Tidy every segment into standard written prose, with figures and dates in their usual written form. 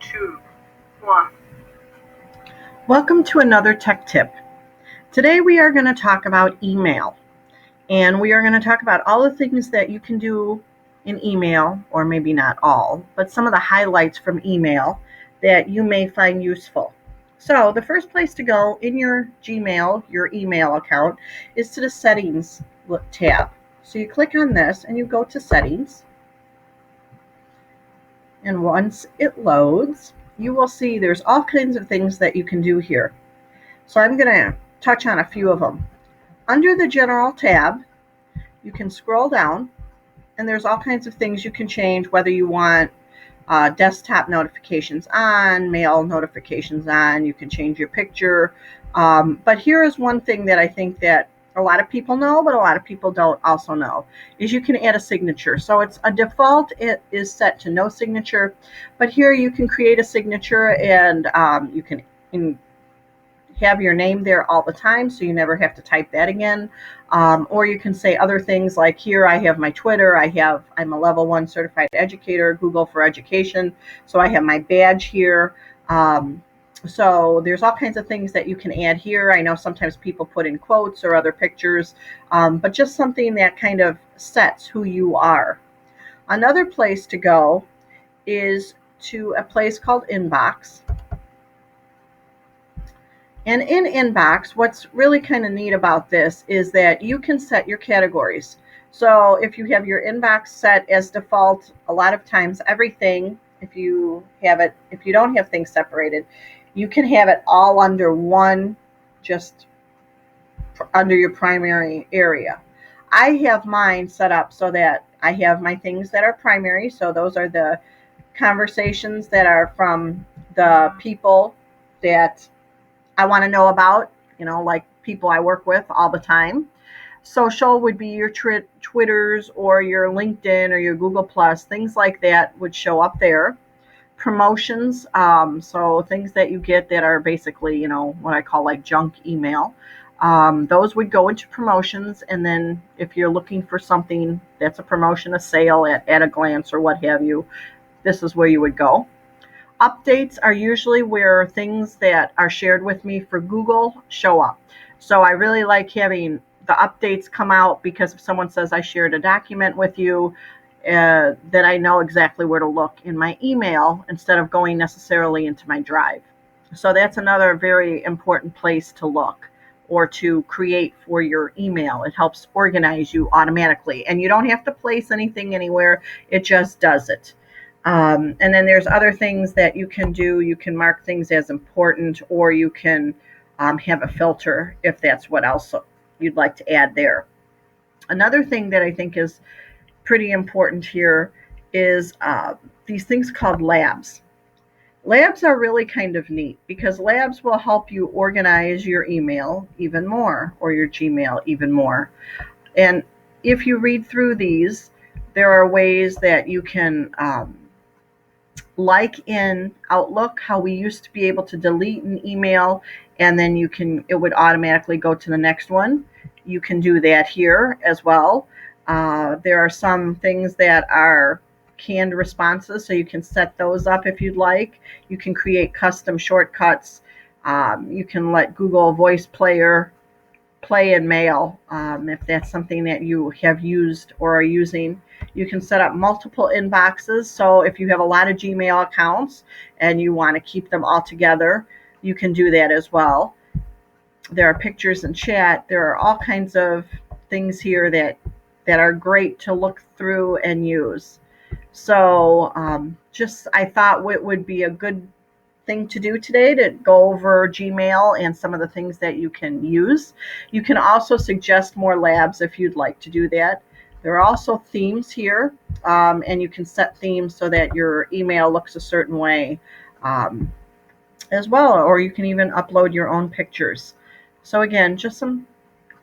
two, one. Welcome to another tech tip. Today we are going to talk about email, and we are going to talk about all the things that you can do in email, or maybe not all, but some of the highlights from email that you may find useful. So the first place to go in your Gmail, your email account, is to the settings tab. So you click on this and you go to settings. And once it loads, you will see there's all kinds of things that you can do here. So I'm going to touch on a few of them. Under the General tab, you can scroll down, and there's all kinds of things you can change, whether you want desktop notifications on, mail notifications on. You can change your picture. But here is one thing that I think that a lot of people know, but a lot of people don't also know, is you can add a signature. So it's a default, it is set to no signature, but here you can create a signature, and you can have your name there all the time, so you never have to type that again. Or you can say other things like, here I have my Twitter, I'm a level 1 certified educator, Google for Education, so I have my badge here. So there's all kinds of things that you can add here. I know sometimes people put in quotes or other pictures, but just something that kind of sets who you are. Another place to go is to a place called Inbox. And in Inbox, what's really kind of neat about this is that you can set your categories. So if you have your inbox set as default, a lot of times everything, if you don't have things separated, you can have it all under one, just under your primary area. I have mine set up so that I have my things that are primary. So those are the conversations that are from the people that I want to know about, like people I work with all the time. Social would be your Twitters or your LinkedIn or your Google Plus, things like that would show up there. Promotions, so things that you get that are basically, what I call like junk email. Those would go into promotions, and then if you're looking for something that's a promotion, a sale at a glance or what have you, this is where you would go. Updates are usually where things that are shared with me for Google show up. So I really like having the updates come out, because if someone says I shared a document with you, then I know exactly where to look in my email instead of going necessarily into my drive. So that's another very important place to look or to create for your email. It helps organize you automatically, and you don't have to place anything anywhere. It just does it. And then there's other things that you can do. You can mark things as important, or you can have a filter if that's what else you'd like to add there. Another thing that I think is pretty important here is these things called labs. Labs are really kind of neat, because labs will help you organize your email even more, or your Gmail even more. And if you read through these, there are ways that you can like in Outlook, how we used to be able to delete an email and then it would automatically go to the next one. You can do that here as well. There are some things that are canned responses, so you can set those up if you'd like. You can create custom shortcuts. You can let Google Voice Player play in mail, if that's something that you have used or are using. You can set up multiple inboxes. So if you have a lot of Gmail accounts and you want to keep them all together, you can do that as well. There are pictures and chat. There are all kinds of things here that are great to look through and use. So I thought it would be a good thing to do today, to go over Gmail and some of the things that you can use. You can also suggest more labs if you'd like to do that. There are also themes here, and you can set themes so that your email looks a certain way as well, or you can even upload your own pictures. So again, just some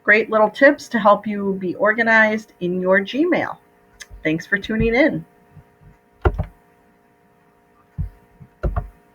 great little tips to help you be organized in your Gmail. Thanks for tuning in.